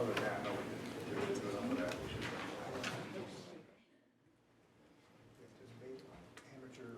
Other than that, no, we didn't do enough of that. We should. Participate amateur.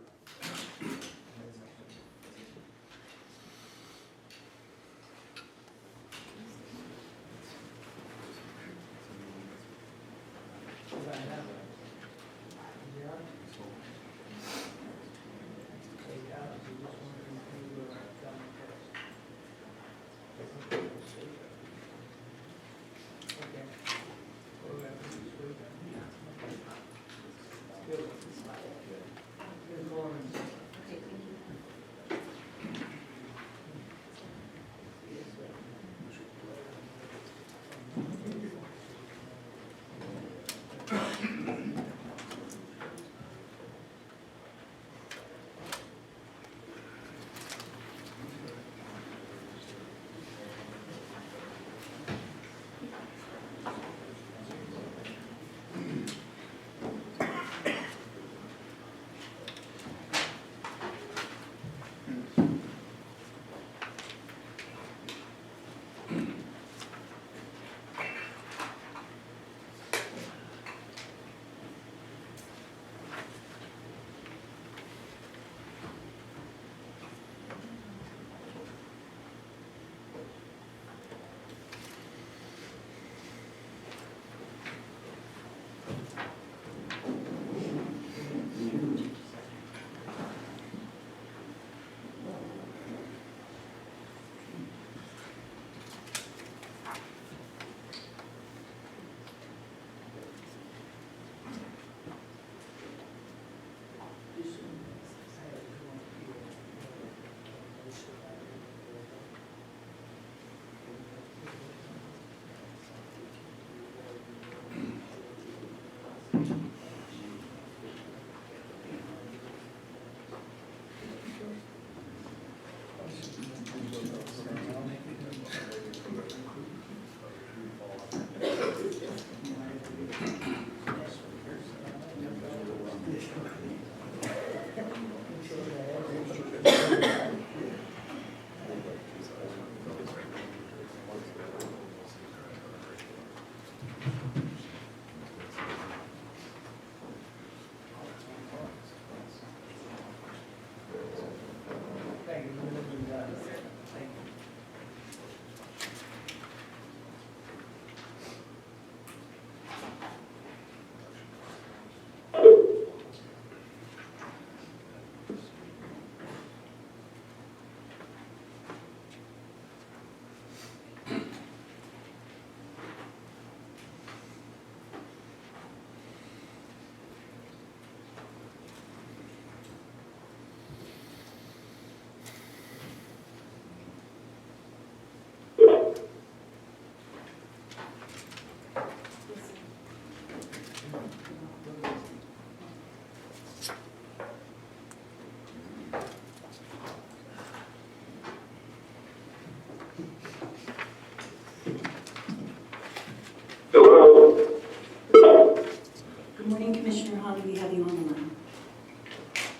Good morning, Commissioner Hahn. We have you on the line.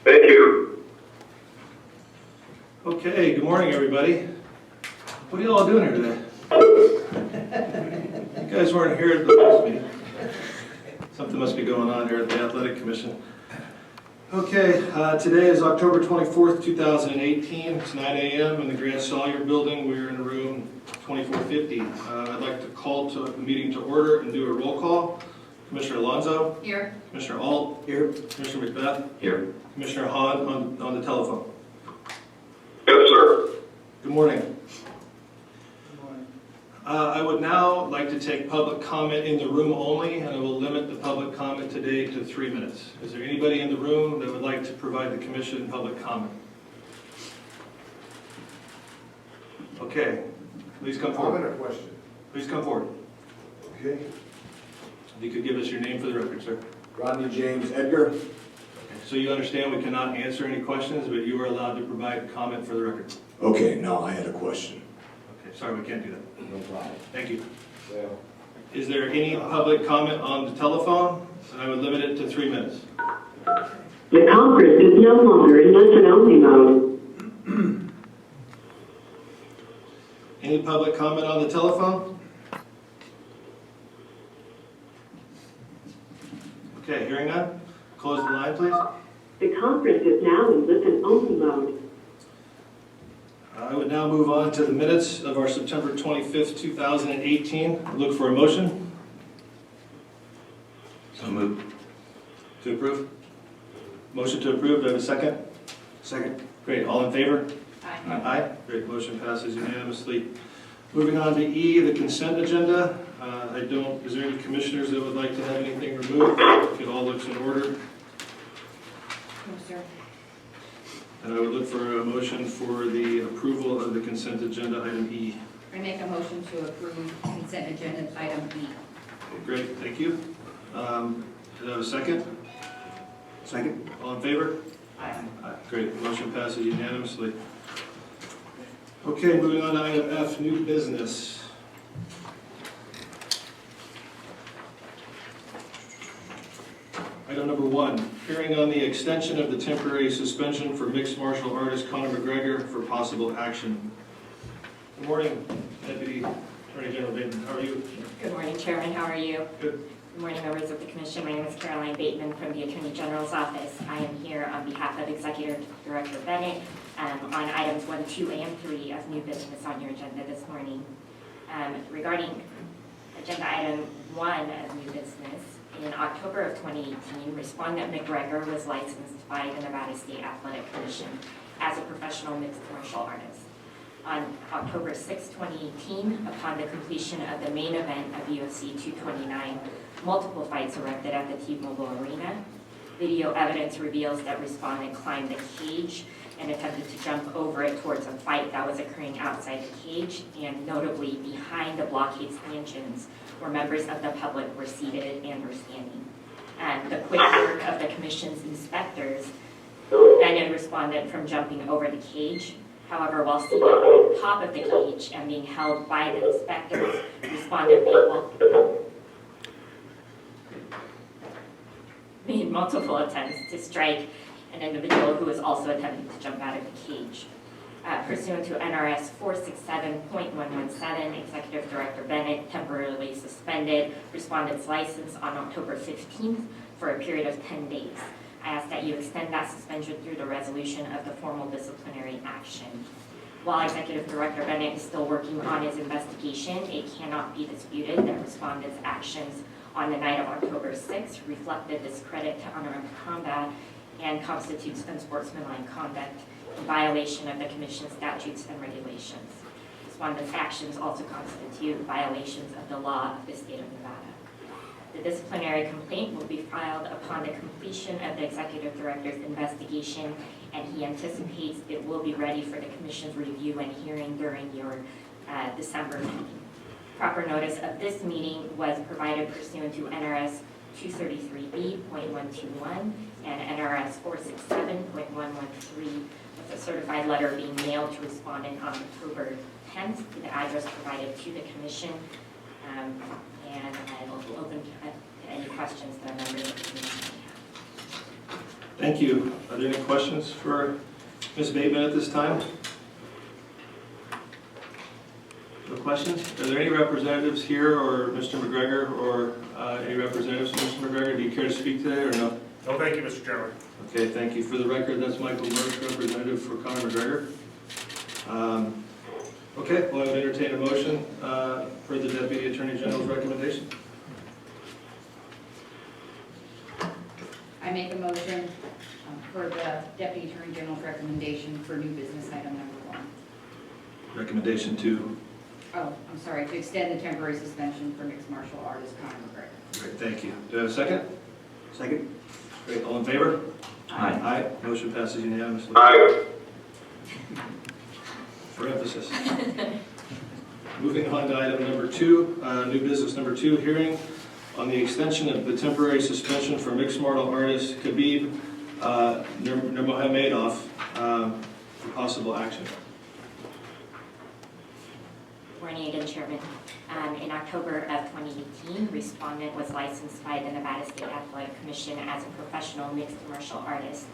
Thank you. Okay, good morning, everybody. What are you all doing here today? You guys weren't here at the last meeting. Something must be going on here at the Athletic Commission. Okay, today is October 24th, 2018. It's 9 a.m. in the Grand Sawyer building. We're in room 2450. I'd like to call the meeting to order and do a roll call. Commissioner Alonso? Here. Commissioner Alt? Here. Commissioner Macbeth? Here. Commissioner Hahn on the telephone. Yes, sir. Good morning. I would now like to take public comment in the room only, and I will limit the public comment today to 3 minutes. Is there anybody in the room that would like to provide the commission public comment? Okay, please come forward. Comment or question? Please come forward. Okay. If you could give us your name for the record, sir. Rodney James Edgar. Okay. So you understand we cannot answer any questions, but you are allowed to provide comment for the record. Okay, now I had a question. Okay, sorry, we can't do that. No problem. Thank you. Yeah. Is there any public comment on the telephone? And I would limit it to 3 minutes. The conference is no longer in listen-only mode. Any public comment on the telephone? Okay, hearing none, close the line, please. The conference is now in listen-only mode. I would now move on to the minutes of our September 25th, 2018. Look for a motion. So moved. To approve? Motion to approve, do I have a second? Second. Great, all in favor? Aye. Aye. Great, motion passes unanimously. Moving on to E, the consent agenda. Is there any commissioners that would like to have anything removed? If it all looks in order. No, sir. And I would look for a motion for the approval of the consent agenda, item E. I make a motion to approve consent agenda item E. Okay, great, thank you. Do I have a second? Second. All in favor? Aye. Aye. Great, motion passes unanimously. Okay, moving on to item F, new business. Item number 1, hearing on the extension of the temporary suspension for mixed martial artist Conor McGregor for possible action. Good morning, Deputy Attorney General Bateman. How are you? Good morning, Chairman. How are you? Good. Good morning, members of the Commission. My name is Caroline Bateman from the Attorney General's Office. I am here on behalf of Executive Director Bennett on items 1, 2, and 3 of new business on your agenda this morning. Regarding agenda item 1 of new business, in October of 2018, Respondent McGregor was licensed by the Nevada State Athletic Commission as a professional mixed martial artist. On October 6, 2018, upon the completion of the main event of UFC 229, multiple fights erupted at the T-Mobile Arena. Video evidence reveals that Respondent climbed the cage and attempted to jump over it towards a fight that was occurring outside the cage, and notably behind the blockade stanchions where members of the public were seated and were standing. And the quick work of the Commission's inspectors prevented Respondent from jumping over the cage. However, while seated on top of the cage and being held by the inspectors, Respondent made multiple attempts to strike an individual who was also attempting to jump out of the cage. Pursuant to NRS 467.117, Executive Director Bennett temporarily suspended Respondent's license on October 15th for a period of 10 days. I ask that you extend that suspension through the resolution of the formal disciplinary action. While Executive Director Bennett is still working on his investigation, it cannot be disputed that Respondent's actions on the night of October 6th reflected discredit to honor of combat and constitutes unsportsmanlike conduct in violation of the Commission's statutes and regulations. Respondent's actions also constitute violations of the law of the state of Nevada. The disciplinary complaint will be filed upon the completion of the Executive Director's investigation, and he anticipates it will be ready for the Commission's review and hearing during your December meeting. Proper notice of this meeting was provided pursuant to NRS 233B.121 and NRS 467.113, with a certified letter being mailed to Respondent on October 10th to the address provided to the Commission. And I will open to any questions that a member of the Commission may have. Thank you. Are there any questions for Ms. Bateman at this time? No questions? Are there any representatives here, or Mr. McGregor, or any representatives from Mr. McGregor? Do you care to speak today, or no? No, thank you, Mr. Chairman. Okay, thank you. For the record, that's Michael Murch, representative for Conor McGregor. Okay, well, I would entertain a motion for the Deputy Attorney General's recommendation. I make a motion for the Deputy Attorney General's recommendation for new business item number 1. Recommendation to. Oh, I'm sorry, to extend the temporary suspension for mixed martial artist Conor McGregor. Great, thank you. Do I have a second? Second. Great, all in favor? Aye. Aye. Motion passes unanimously. Aye. For emphasis. Moving on to item number 2, new business number 2, hearing on the extension of the temporary suspension for mixed martial artist Khabib Nurmagomedov for possible action. Morning again, Chairman. In October of 2018, Respondent was licensed by the Nevada State Athletic Commission as a professional mixed martial artist.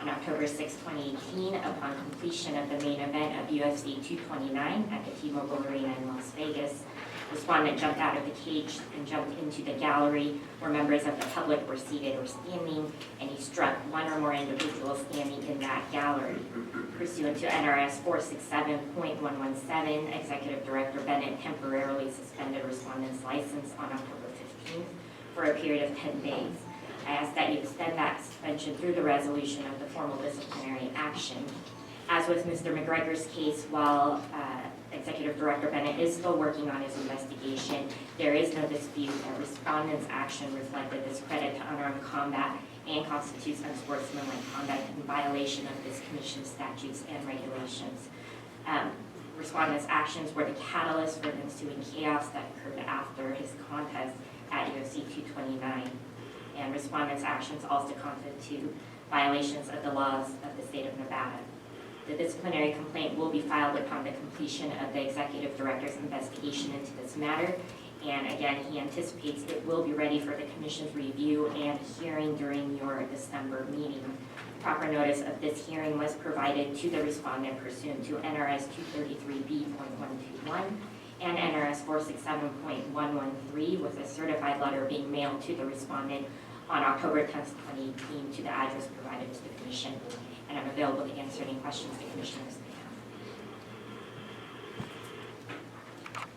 On October 6, 2018, upon completion of the main event of UFC 229 at the T-Mobile Arena in Las Vegas, Respondent jumped out of the cage and jumped into the gallery where members of the public were seated or standing, and he struck one or more individuals standing in that gallery. Pursuant to NRS 467.117, Executive Director Bennett temporarily suspended respondent's license on October 15th for a period of 10 days. I ask that you extend that suspension through the resolution of the formal disciplinary action. As with Mr. McGregor's case, while Executive Director Bennett is still working on his investigation, there is no dispute that respondent's action reflected discredit to unarmed combat and constitutes unsportsmanlike conduct in violation of this Commission's statutes and regulations. Respondent's actions were the catalyst for the ensuing chaos that occurred after his contest at UFC 229. And respondent's actions also constitute violations of the laws of the state of Nevada. The disciplinary complaint will be filed upon the completion of the Executive Director's investigation into this matter. And again, he anticipates it will be ready for the Commission's review and hearing during your December meeting. Proper notice of this hearing was provided to the respondent pursuant to NRS 233B.121 and NRS 467.113, with a certified letter being mailed to the respondent on October 10th, 2018 to the address provided to the Commission. And I'm available to answer any questions the Commissioners may have.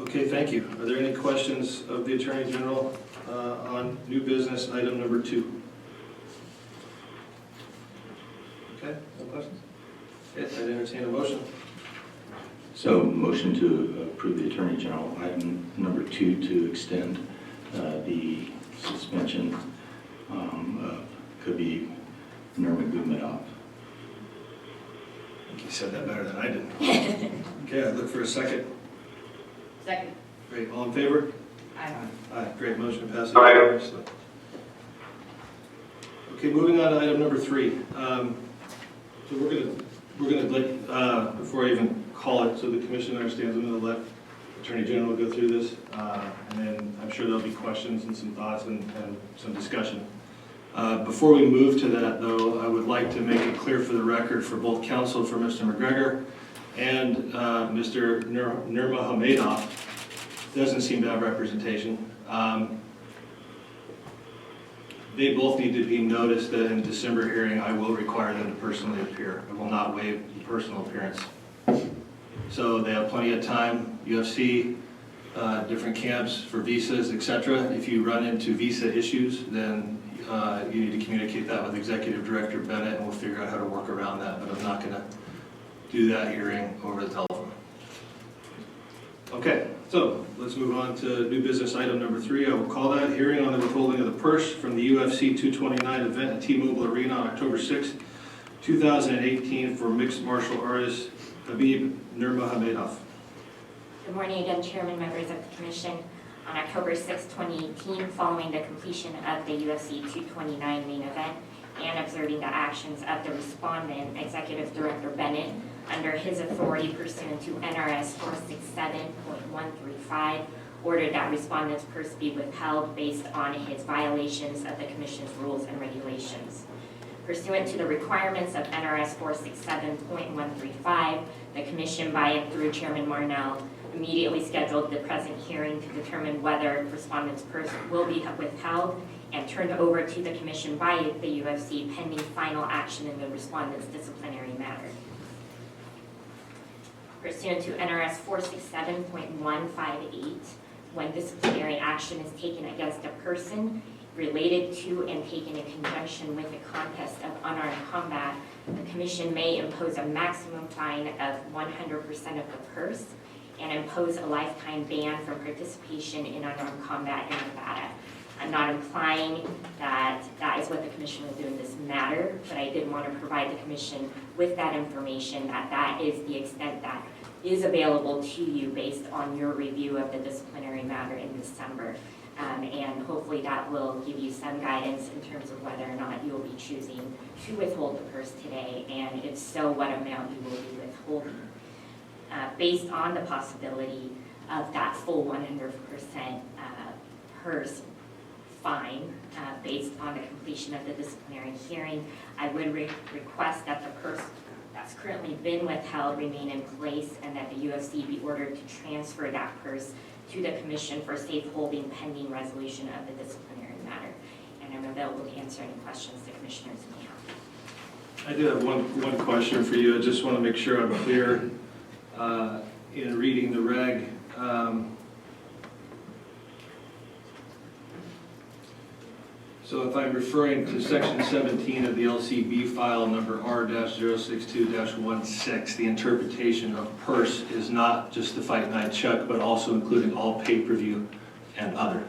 Okay, thank you. Are there any questions of the Attorney General on new business item number 2? Okay, no questions? Yes, I'd entertain a motion. So, motion to approve the Attorney General item number 2 to extend the suspension of Khabib Nurmagomedov. I think you said that better than I did. Okay, I look for a second. Second. Great, all in favor? Aye. Aye, great, motion passes Aye. unanimously. Okay, moving on to item number 3. So we're gonna let, before I even call it so the Commission understands, I'm gonna let Attorney General go through this, and then I'm sure there'll be questions and some thoughts and some discussion. Before we move to that, though, I would like to make it clear for the record for both counsel for Mr. McGregor and Mr. Nurmagomedov, doesn't seem to have representation. They both need to be noticed that in December hearing, I will require them to personally appear. I will not waive the personal appearance. So they have plenty of time. UFC, different camps for visas, etc. If you run into visa issues, then you need to communicate that with Executive Director Bennett, and we'll figure out how to work around that. But I'm not going to do that hearing over the telephone. Okay, so let's move on to new business item number 3. I will call that hearing on the withholding of the purse from the UFC 229 event at T-Mobile Arena on October 6, 2018 for mixed martial artist Khabib Nurmagomedov. Good morning again, Chairman, members of the Commission. On October 6, 2018, following the completion of the UFC 229 main event and observing the actions of the respondent, Executive Director Bennett, under his authority pursuant to NRS 467.135, ordered that respondent's purse be withheld based on his violations of the Commission's rules and regulations. Pursuant to the requirements of NRS 467.135, the Commission, by and through Chairman Marnell, immediately scheduled the present hearing to determine whether respondent's purse will be withheld and turned over to the Commission by the UFC pending final action in the respondent's disciplinary matter. Pursuant to NRS 467.158, when disciplinary action is taken against a person related to and taken in conjunction with a contest of unarmed combat, the Commission may impose a maximum fine of 100% of the purse and impose a lifetime ban from participation in unarmed combat in Nevada. I'm not implying that that is what the Commission will do in this matter, but I did want to provide the Commission with that information, that that is the extent that is available to you based on your review of the disciplinary matter in December. And hopefully that will give you some guidance in terms of whether or not you will be choosing to withhold the purse today, and if so, what amount you will be withholding. Based on the possibility of that full 100% purse fine, based on the completion of the disciplinary hearing, I would request that the purse that's currently been withheld remain in place and that the UFC be ordered to transfer that purse to the commission for safe holding pending resolution of the disciplinary matter. And I'm available to answer any questions the commissioners may have. I do have one question for you. I just want to make sure I'm clear in reading the reg. So if I'm referring to section 17 of the LCB file number R-062-16, the interpretation of purse is not just the fight night check, but also including all pay-per-view and other.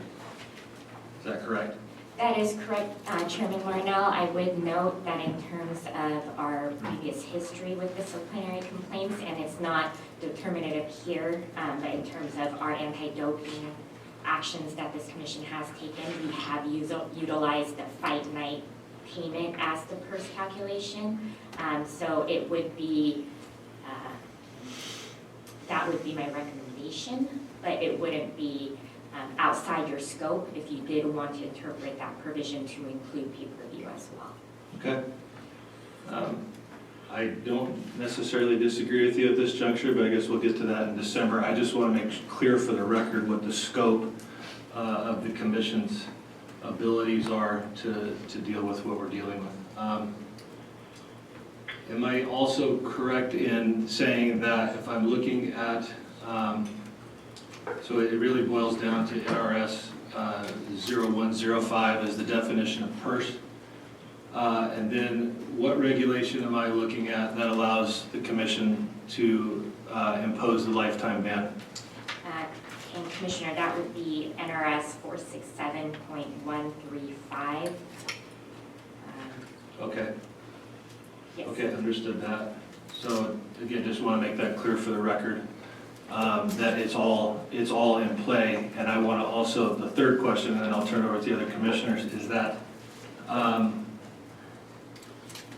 Is that correct? That is correct, Chairman Larnell. I would note that in terms of our previous history with disciplinary complaints, and it's not determinative here, but in terms of our anti-doping actions that this commission has taken, we have utilized the fight night payment as the purse calculation. So it would be, that would be my recommendation, but it wouldn't be outside your scope if you did want to interpret that provision to include pay-per-view as well. Okay. I don't necessarily disagree with you at this juncture, but I guess we'll get to that in December. I just want to make clear for the record what the scope of the commission's abilities are to deal with what we're dealing with. Am I also correct in saying that if I'm looking at, so it really boils down to NRS 0105 as the definition of purse. And then what regulation am I looking at that allows the commission to impose the lifetime ban? And Commissioner, that would be NRS 467.135. Okay. Yes. Okay, understood that. So again, just want to make that clear for the record, that it's all in play. And I want to also, the third question, and then I'll turn it over to the other commissioners, is that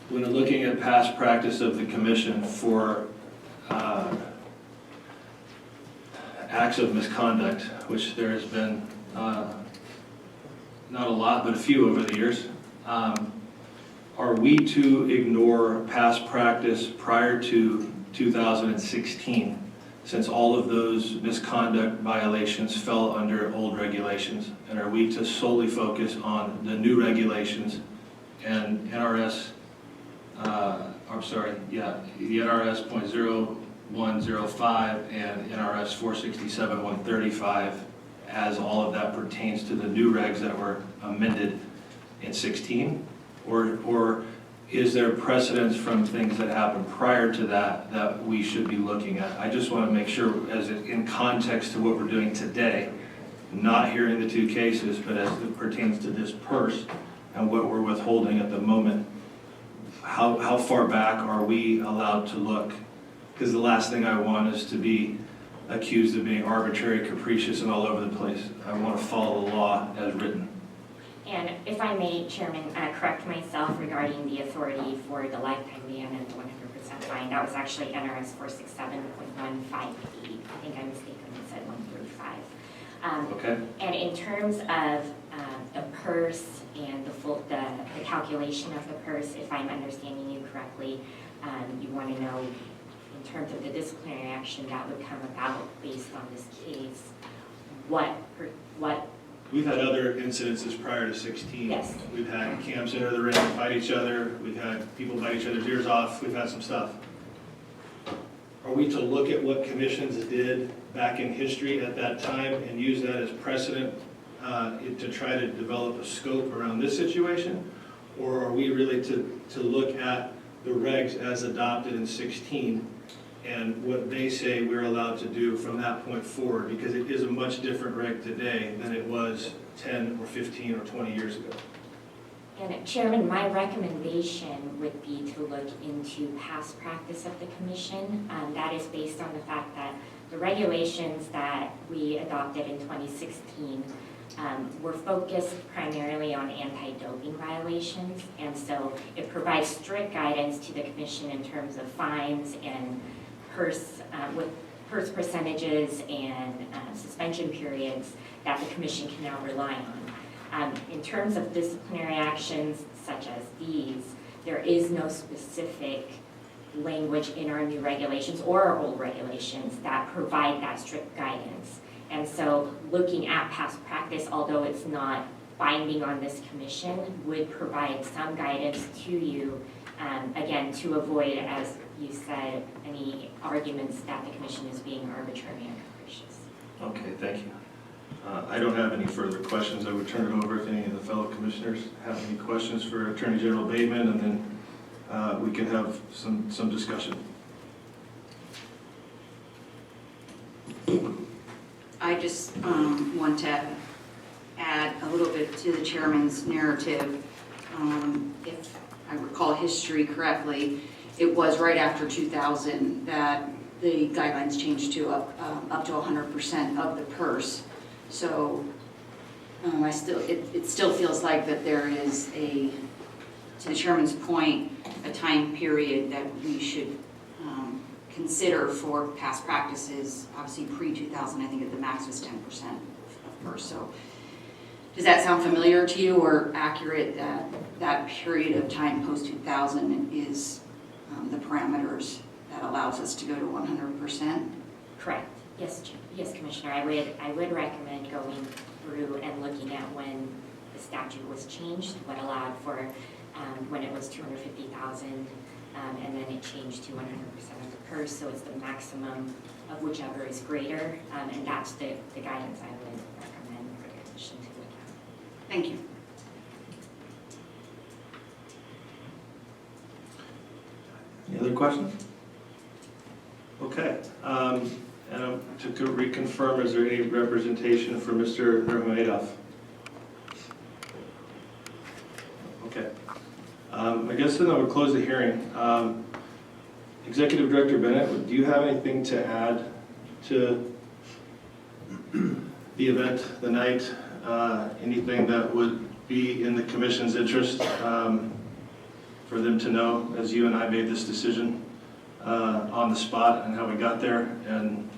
when looking at past practice of the commission for acts of misconduct, which there has been not a lot, but a few over the years, are we to ignore past practice prior to 2016, since all of those misconduct violations fell under old regulations? And are we to solely focus on the new regulations and NRS, the NRS .0105 and NRS 467.135, as all of that pertains to the new regs that were amended in 16? Or is there precedence from things that happened prior to that that we should be looking at? I just want to make sure, as in context to what we're doing today, not hearing the two cases, but as it pertains to this purse and what we're withholding at the moment, how far back are we allowed to look? Because the last thing I want is to be accused of being arbitrary, capricious, and all over the place. I want to follow the law as written. And if I may, Chairman, correct myself regarding the authority for the lifetime ban and the 100% fine. That was actually NRS 467.158. I think I mistakenly said 135. Okay. And in terms of the purse and the calculation of the purse, if I'm understanding you correctly, you want to know in terms of the disciplinary action that would come about based on this case, what We've had other incidences prior to 16. Yes. We've had camps enter the ring and fight each other. We've had people bite each other's ears off. We've had some stuff. Are we to look at what commissions did back in history at that time and use that as precedent to try to develop a scope around this situation? Or are we really to look at the regs as adopted in 16 and what they say we're allowed to do from that point forward? Because it is a much different reg today than it was 10 or 15 or 20 years ago. And Chairman, my recommendation would be to look into past practice of the commission. That is based on the fact that the regulations that we adopted in 2016 were focused primarily on anti-doping violations. And so it provides strict guidance to the commission in terms of fines and purse percentages and suspension periods that the commission can now rely on. In terms of disciplinary actions such as these, there is no specific language in our new regulations or our old regulations that provide that strict guidance. And so looking at past practice, although it's not binding on this commission, would provide some guidance to you, again, to avoid, as you said, any arguments that the commission is being arbitrary and capricious. Okay, thank you. I don't have any further questions. I would turn it over if any of the fellow commissioners have any questions for Attorney General Bateman, and then we can have some discussion. I just want to add a little bit to the chairman's narrative. If I recall history correctly, it was right after 2000 that the guidelines changed to up to 100% of the purse. So it still feels like that there is to the chairman's point, a time period that we should consider for past practices. Obviously pre-2000, I think at the max was 10% of purse. So does that sound familiar to you or accurate that that period of time post-2000 is the parameters that allows us to go to 100%? Correct. Yes, Commissioner. I would recommend going through and looking at when the statute was changed, what allowed for when it was 250,000, and then it changed to 100% of the purse, so it's the maximum of whichever is greater, and that's the guidance I would recommend for the commission to look at. Thank you. Any other questions? Okay. And to reconfirm, is there any representation for Mr. Nurmagomedov? Okay. I guess then I would close the hearing. Executive Director Bennett, do you have anything to add to the event, the night? Anything that would be in the Commission's interest for them to know as you and I made this decision on the spot and how we got there? And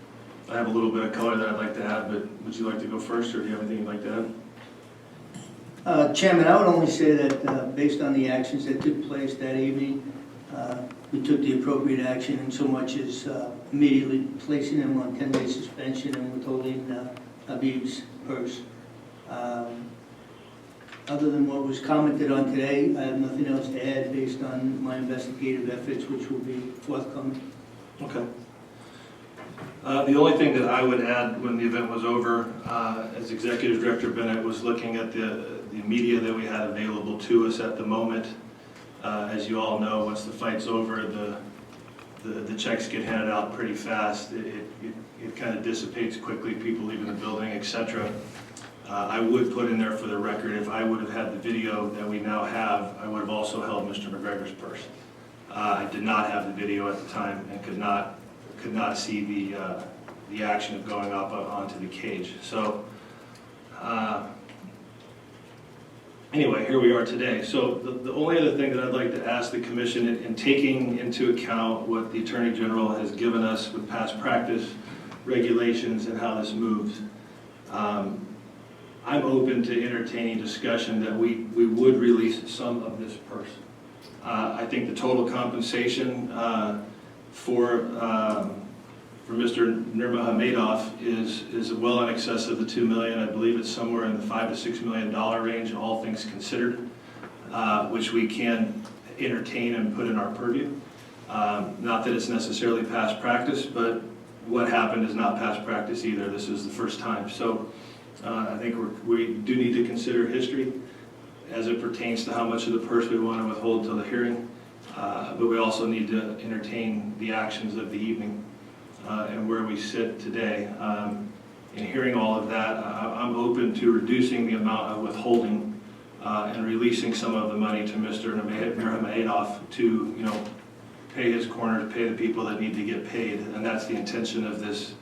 I have a little bit of color that I'd like to add, but would you like to go first, or do you have anything you'd like to add? Chairman, I would only say that based on the actions that took place that evening, we took the appropriate action in so much as immediately placing him on 10-day suspension and withholding Khabib's purse. Other than what was commented on today, I have nothing else to add based on my investigative efforts, which will be forthcoming. Okay. The only thing that I would add when the event was over, as Executive Director Bennett was looking at the media that we had available to us at the moment. As you all know, once the fight's over, the checks get handed out pretty fast. It kind of dissipates quickly, people leaving the building, etc. I would put in there for the record, if I would have had the video that we now have, I would have also held Mr. McGregor's purse. I did not have the video at the time and could not see the action of going up onto the cage. So anyway, here we are today. So the only other thing that I'd like to ask the Commission, in taking into account what the Attorney General has given us with past practice, regulations, and how this moves, I'm open to entertaining discussion that we would release some of this purse. I think the total compensation for Mr. Nurmagomedov is well in excess of the $2 million. I believe it's somewhere in the $5 to $6 million range, all things considered, which we can entertain and put in our purview. Not that it's necessarily past practice, but what happened is not past practice either. This is the first time. So I think we do need to consider history as it pertains to how much of the purse we want to withhold till the hearing, but we also need to entertain the actions of the evening and where we sit today. In hearing all of that, I'm open to reducing the amount of withholding and releasing some of the money to Mr. Nurmagomedov to, pay his corner, to pay the people that need to get paid, and that's the intention of this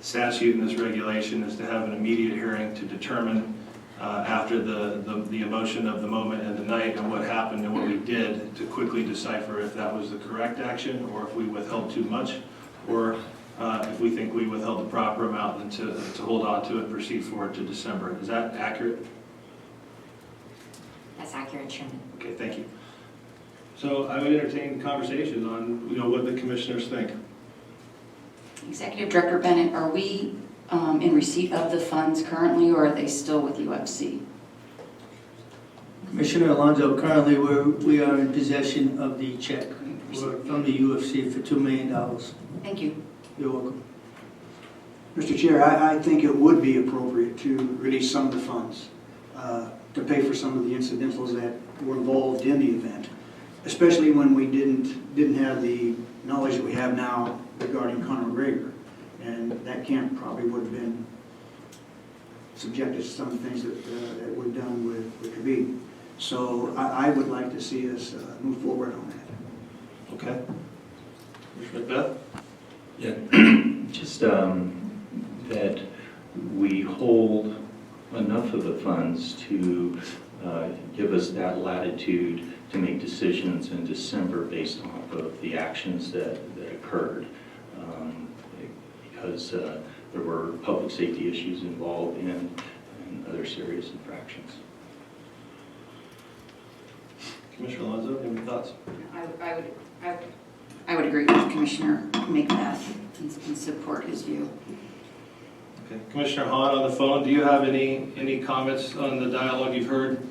statute and this regulation, is to have an immediate hearing to determine after the emotion of the moment and the night and what happened and what we did, to quickly decipher if that was the correct action or if we withheld too much, or if we think we withheld the proper amount, and to hold on to it and proceed forward to December. Is that accurate? That's accurate, Chairman. Okay, thank you. So I would entertain conversation on what the commissioners think. Executive Director Bennett, are we in receipt of the funds currently, or are they still with UFC? Commissioner Alonso, currently we are in possession of the check from the UFC for $2 million. Thank you. You're welcome. Mr. Chair, I think it would be appropriate to release some of the funds to pay for some of the incidentals that were involved in the event, especially when we didn't have the knowledge that we have now regarding Conor McGregor. And that camp probably would have been subjected to some of the things that were done with Khabib. So I would like to see us move forward on that. Okay. Commissioner Beth? Yeah, just that we hold enough of the funds to give us that latitude to make decisions in December based off of the actions that occurred. Because there were public safety issues involved in other serious infractions. Commissioner Alonso, any thoughts? I would agree with Commissioner McBeth and support his view. Okay. Commissioner Hahn on the phone, do you have any comments on the dialogue you've heard?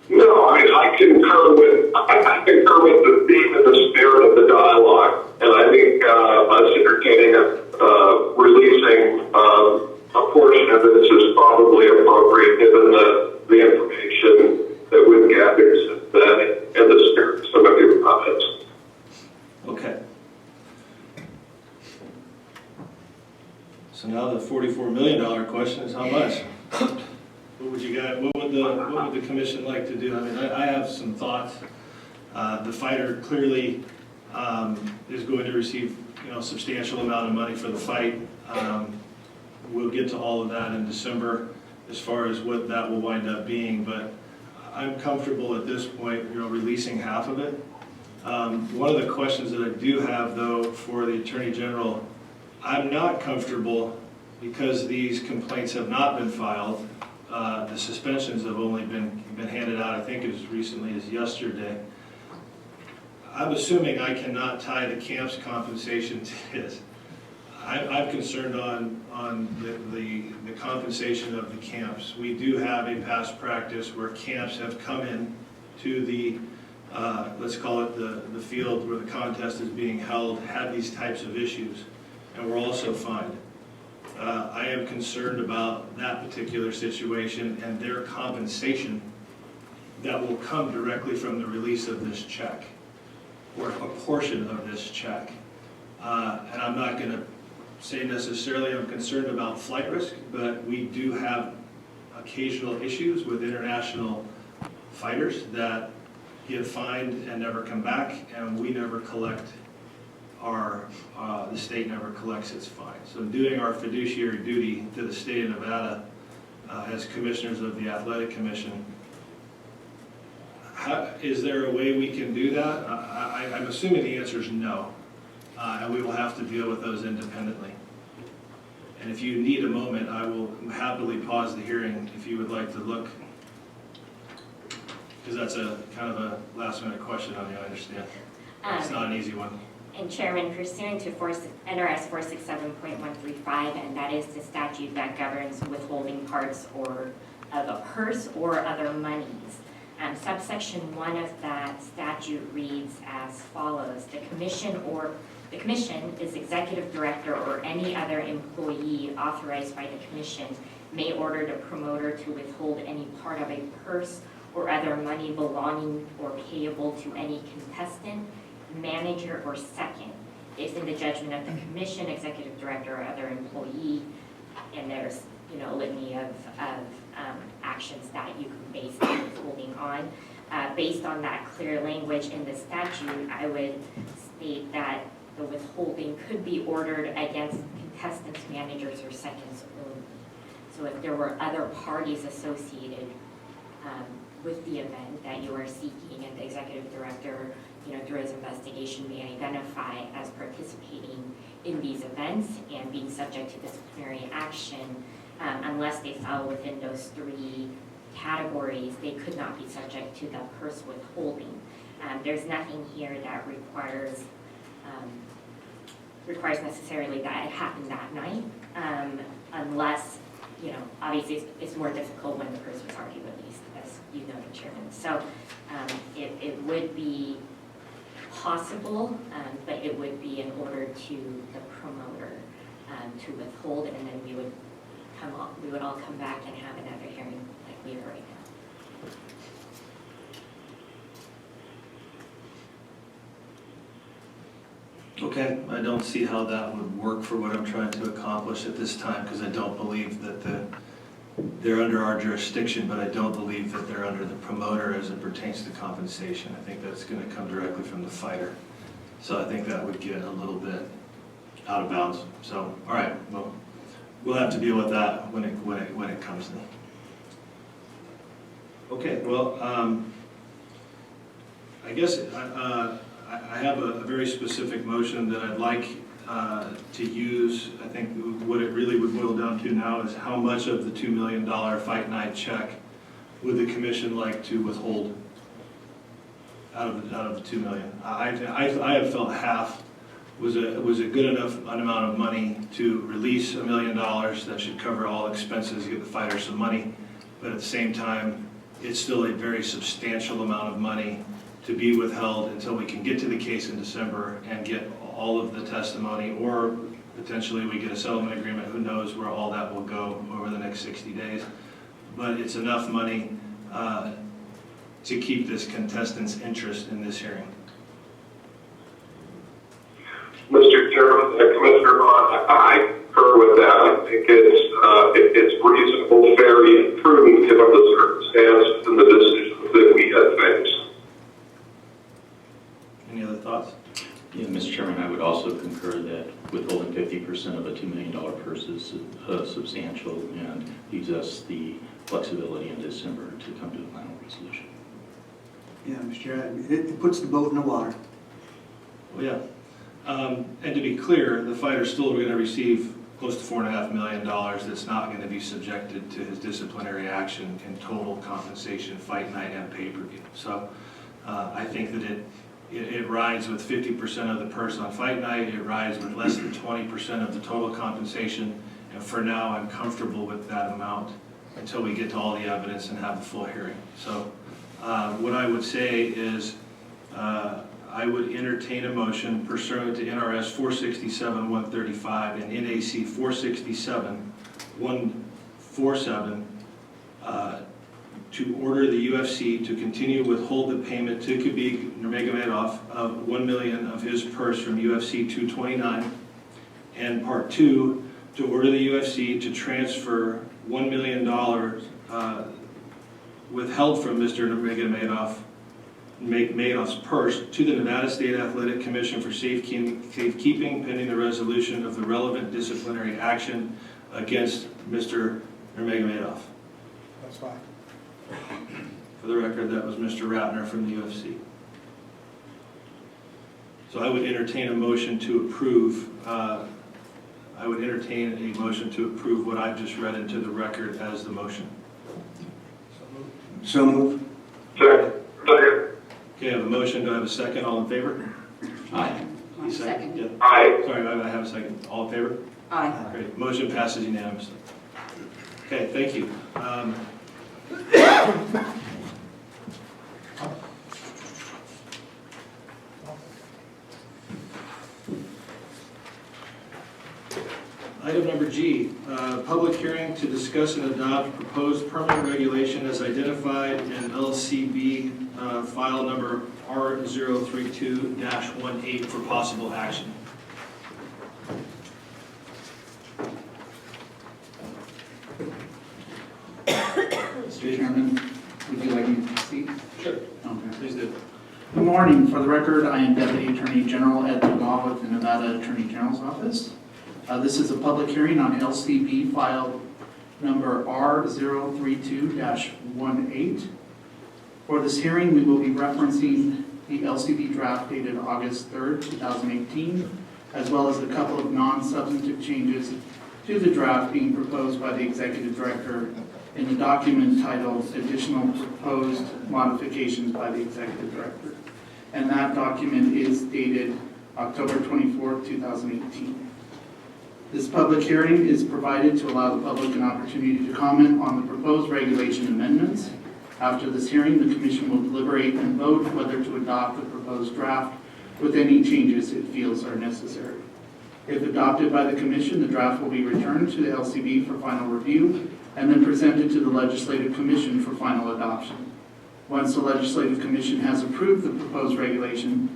No, I mean, I concur with the theme and the spirit of the dialogue, and I think us entertaining releasing a portion of this is probably appropriate given the information that we've gathered since then and the spirit of some of your comments. Okay. So now the $44 million question is how much? What would you guys? What would the commission like to do? I mean, I have some thoughts. The fighter clearly is going to receive, a substantial amount of money for the fight. We'll get to all of that in December as far as what that will wind up being, but I'm comfortable at this point, releasing half of it. One of the questions that I do have, though, for the Attorney General, I'm not comfortable because these complaints have not been filed. The suspensions have only been handed out, I think, as recently as yesterday. I'm assuming I cannot tie the camp's compensation to his. I'm concerned on the compensation of the camps. We do have a past practice where camps have come in to the, let's call it the field where the contest is being held, had these types of issues, and were also fined. I am concerned about that particular situation and their compensation that will come directly from the release of this check, or a portion of this check. And I'm not going to say necessarily I'm concerned about flight risk, but we do have occasional issues with international fighters that get fined and never come back, and we never collect the state never collects its fine. So doing our fiduciary duty to the state of Nevada as commissioners of the Athletic Commission, is there a way we can do that? I'm assuming the answer is no, and we will have to deal with those independently. And if you need a moment, I will happily pause the hearing if you would like to look, because that's a kind of a last minute question on you, I understand. It's not an easy one. And Chairman, pursuant to NRS 467.135, and that is the statute that governs withholding parts of a purse or other monies. Subsection 1 of that statute reads as follows: the commission is executive director or any other employee authorized by the commission may order the promoter to withhold any part of a purse or other money belonging or payable to any contestant, manager, or second, if in the judgment of the commission, executive director, or other employee, and there's a litany of actions that you can base the withholding on. Based on that clear language in the statute, I would state that the withholding could be ordered against contestants, managers, or seconds only. So if there were other parties associated with the event that you are seeking, and the executive director, through his investigation, may identify as participating in these events and being subject to disciplinary action, unless they fall within those three categories, they could not be subject to the purse withholding. There's nothing here that requires necessarily that it happened that night. unless, obviously it's more difficult when the person's already released, as you noted, Chairman. So it would be possible, but it would be in order to the promoter to withhold, and then we would all come back and have another hearing like we are right now. Okay, I don't see how that would work for what I'm trying to accomplish at this time, because I don't believe that they're under our jurisdiction, but I don't believe that they're under the promoter as it pertains to compensation. I think that's going to come directly from the fighter. So I think that would get a little bit out of bounds. So, all right, well, we'll have to deal with that when it comes in. Okay, well, I guess I have a very specific motion that I'd like to use. I think what it really would boil down to now is how much of the $2 million fight night check would the commission like to withhold out of the $2 million. I have felt half was a good enough amount of money to release $1 million that should cover all expenses, give the fighter some money, but at the same time, it's still a very substantial amount of money to be withheld until we can get to the case in December and get all of the testimony, or potentially we get a settlement agreement. Who knows where all that will go over the next 60 days. But it's enough money to keep this contestant's interest in this hearing. Mr. Chairman, Commissioner Vaughn, I concur with that. I think it's reasonable, fair, and prudent given the circumstances and the decisions that we have faced. Any other thoughts? Yeah, Mr. Chairman, I would also concur that withholding 50% of a $2 million purse is substantial and leaves us the flexibility in December to come to the final resolution. Yeah, Mr. Chair, it puts the boat in the water. Well, yeah. And to be clear, the fighter's still going to receive close to $4.5 million that's not going to be subjected to his disciplinary action in total compensation, fight night, and pay-per-view. So I think that it rides with 50% of the purse on fight night, it rides with less than 20% of the total compensation, and for now I'm comfortable with that amount until we get to all the evidence and have the full hearing. So what I would say is I would entertain a motion pursuant to NRS 467-135 and NAC 467-147 to order the UFC to continue to withhold the payment to Khabib Nurmagomedov of $1 million of his purse from UFC 229, and part 2, to order the UFC to transfer $1 million withheld from Mr. Nurmagomedov's purse to the Nevada State Athletic Commission for safekeeping pending the resolution of the relevant disciplinary action against Mr. Nurmagomedov. That's fine. For the record, that was Mr. Ratner from the UFC. So I would entertain a motion to approve. I would entertain a motion to approve what I've just read into the record as the motion. So move. Second. Okay, I have a motion. Do I have a second? All in favor? Aye. You Second. Yeah. Aye. Sorry, I have a second. All in favor? Aye. Great. Motion passes unanimously. Okay, thank you. Item number G, public hearing to discuss and adopt proposed permanent regulation as identified in LCB file number R032-18 for possible action. Mr. Chairman, would you like me to proceed? Sure. Okay. Please do. Good morning. For the record, I am Deputy Attorney General Ed Duval with the Nevada Attorney General's Office. This is a public hearing on LCB file number R032-18. For this hearing, we will be referencing the LCB draft dated August 3rd, 2018, as well as a couple of non-substantive changes to the draft being proposed by the Executive Director in the document titled Additional Proposed Modifications by the Executive Director. And that document is dated October 24th, 2018. This public hearing is provided to allow the public an opportunity to comment on the proposed regulation amendments. After this hearing, the Commission will deliberate and vote whether to adopt the proposed draft with any changes it feels are necessary. If adopted by the Commission, the draft will be returned to the LCB for final review and then presented to the Legislative Commission for final adoption. Once the Legislative Commission has approved the proposed regulation,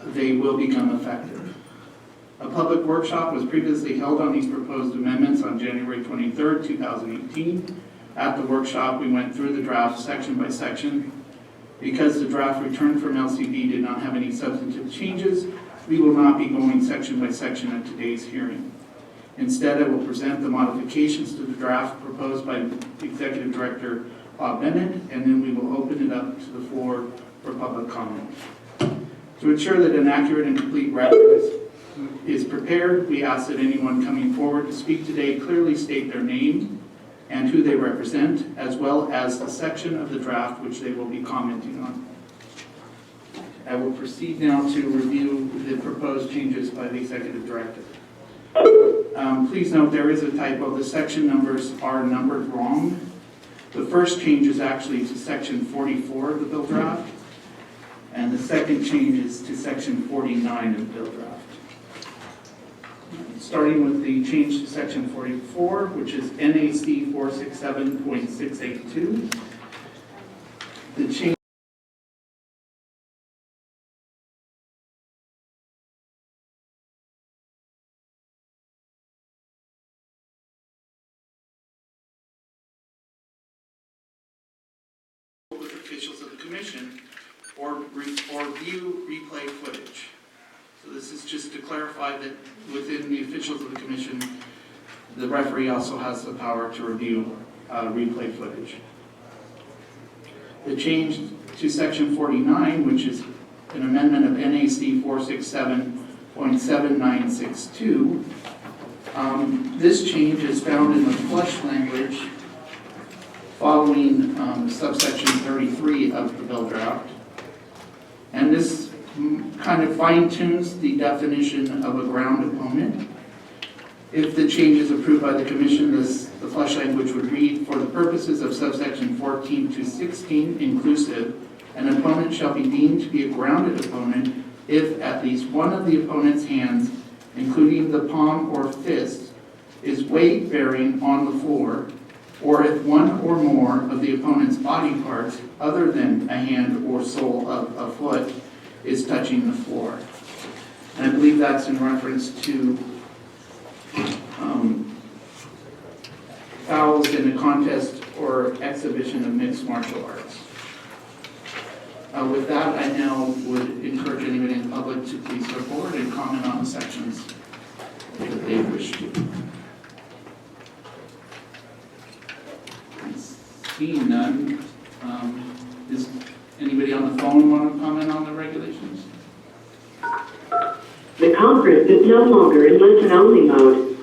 they will become effective. A public workshop was previously held on these proposed amendments on January 23rd, 2018. At the workshop, we went through the draft section by section. Because the draft returned from LCB did not have any substantive changes, we will not be going section by section at today's hearing. Instead, I will present the modifications to the draft proposed by Executive Director Bob Bennett, and then we will open it up to the floor for public comment. To ensure that an accurate and complete record is prepared, we ask that anyone coming forward to speak today clearly state their name and who they represent, as well as the section of the draft which they will be commenting on. I will proceed now to review the proposed changes by the Executive Director. Please note there is a typo. The section numbers are numbered wrong. The first change is actually to section 44 of the bill draft, and the second change is to section 49 of the bill draft. Starting with the change to section 44, which is NAC 467.682. The change with officials of the Commission or view replay footage. So this is just to clarify that within the officials of the Commission, the referee also has the power to review replay footage. The change to section 49, which is an amendment of NAC 467.7962, this change is found in the flush language following subsection 33 of the bill draft. And this kind of fine-tunes the definition of a ground opponent. If the change is approved by the Commission, the flush language would read, for the purposes of subsection 14 to 16 inclusive, an opponent shall be deemed to be a grounded opponent if at least one of the opponent's hands, including the palm or fist, is weight-bearing on the floor, or if one or more of the opponent's body parts, other than a hand or sole of a foot, is touching the floor. And I believe that's in reference to fouls in a contest or exhibition of mixed martial arts. With that, I now would encourage anybody in the public to please go forward and comment on the sections if they wish to. Seeing none, does anybody on the phone want to comment on the regulations? The conference is no longer in listen-only mode.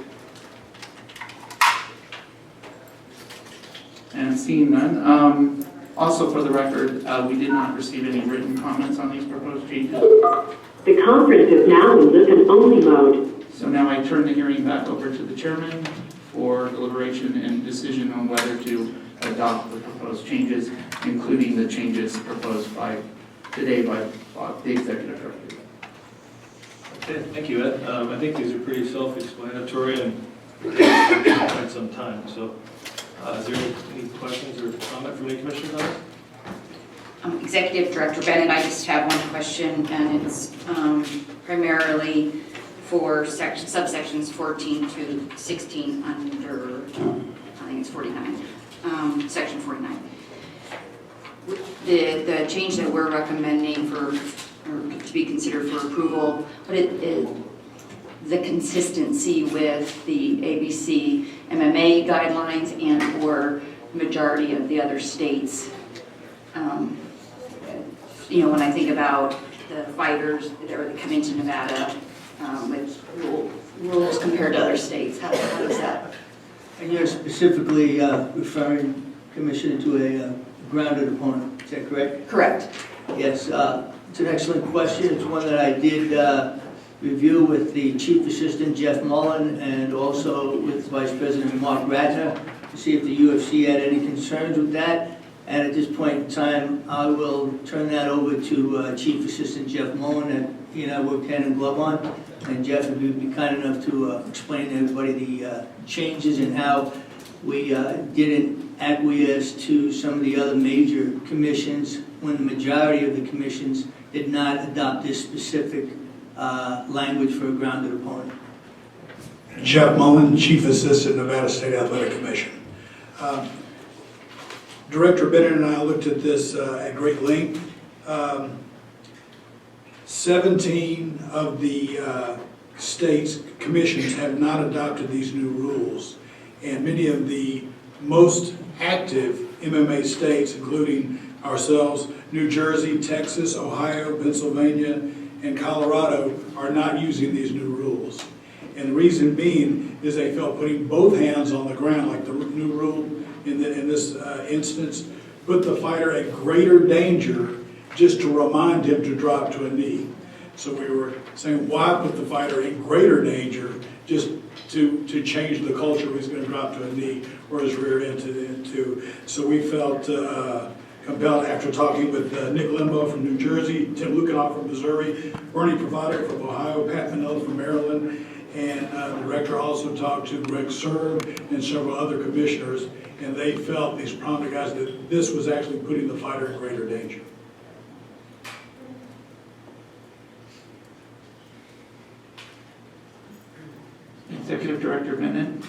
And seeing none, also for the record, we did not receive any written comments on these proposed changes. The conference is now in listen-only mode. So now I turn the hearing back over to the chairman for deliberation and decision on whether to adopt the proposed changes, including the changes proposed today by the executive director. Okay, thank you, Ed. I think these are pretty self-explanatory and quite some time. So is there any questions or comment from any commissioners on this? Executive Director Bennett, I just have one question, and it's primarily for subsections 14 to 16 under, I think it's 49, section 49. The change that we're recommending or to be considered for approval, but the consistency with the ABC MMA guidelines and or majority of the other states. You know, when I think about the fighters that are coming to Nevada with rules compared to other states, how does that? And you're specifically referring, Commissioner, to a grounded opponent, is that correct? Correct. Yes, it's an excellent question. It's one that I did review with the Chief Assistant Jeff Mullen and also with Vice President Mark Ratner to see if the UFC had any concerns with that. And at this point in time, I will turn that over to Chief Assistant Jeff Mullen that he and I worked hand in glove on. And Jeff, if you'd be kind enough to explain to everybody the changes and how we didn't acquiesce to some of the other major commissions when the majority of the commissions did not adopt this specific language for a grounded opponent. Jeff Mullen, Chief Assistant, Nevada State Athletic Commission. Director Bennett and I looked at this at great length. 17 of the states' commissions have not adopted these new rules, and many of the most active MMA states, including ourselves, New Jersey, Texas, Ohio, Pennsylvania, and Colorado, are not using these new rules. And the reason being is they felt putting both hands on the ground, like the new rule in this instance, put the fighter at greater danger just to remind him to drop to a knee. So we were saying, why put the fighter in greater danger just to change the culture he's going to drop to a knee or his rear end into. So we felt compelled, after talking with Nick Limbaugh from New Jersey, Tim Lukanoff from Missouri, Bernie Provider from Ohio, Pat Manella from Maryland, and the director also talked to Greg Serb and several other commissioners, and they felt, these prominent guys, that this was actually putting the fighter in greater danger. Executive Director Bennett,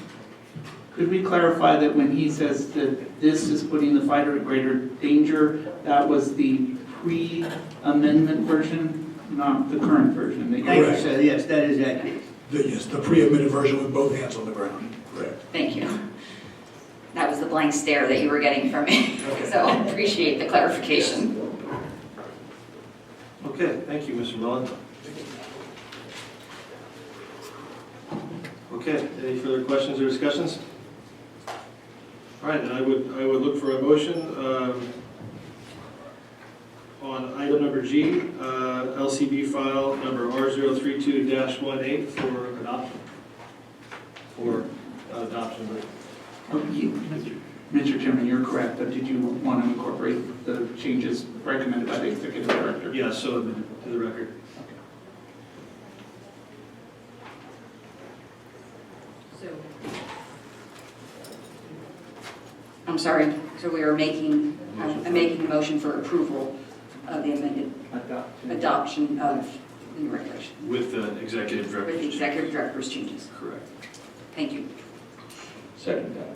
could we clarify that when he says that this is putting the fighter at greater danger, that was the pre-amendment version, not the current version? Thank you, sir. Yes, that is accurate. Yes, the pre-amended version with both hands on the ground. Correct. Thank you. That was the blank stare that you were getting from me, so I appreciate the clarification. Okay, thank you, Mr. Mullen. Okay, any further questions or discussions? All right, then I would look for a motion on item number G, LCB file number R032-18 for adoption. For adoption. Mr. Chairman, you're correct, but did you want to incorporate the changes recommended by the Executive Director? Yes, so to the record. So, I'm sorry, so we are making, I'm making a motion for approval of the amended adoption of the new regulation. With the executive director. With the executive director's changes. Correct. Thank you. Second that.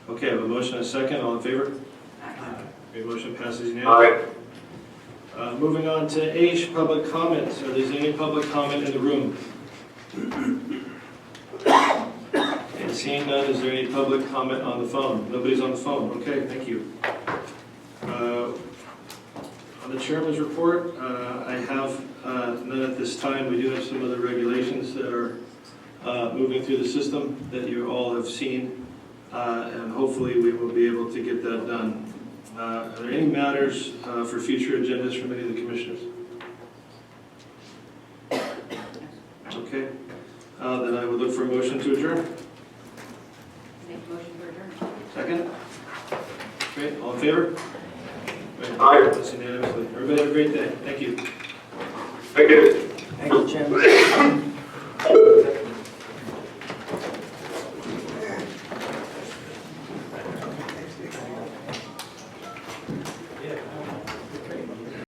Okay, I have a motion and a second. All in favor? Aye. Okay, motion passes unanimously. Moving on to H, public comments. Are there any public comment in the room? And seeing none, is there any public comment on the phone? Nobody's on the phone. Okay, thank you. On the chairman's report, I have none at this time. We do have some other regulations that are moving through the system that you all have seen, and hopefully we will be able to get that done. Are there any matters for future agendas from any of the commissioners? Okay, then I would look for a motion to adjourn. make a motion for adjournment. Second? Great, all in favor? Great. Aye. That's unanimously. Everybody have a great day. Thank you. Thank you. Thank you, Chairman.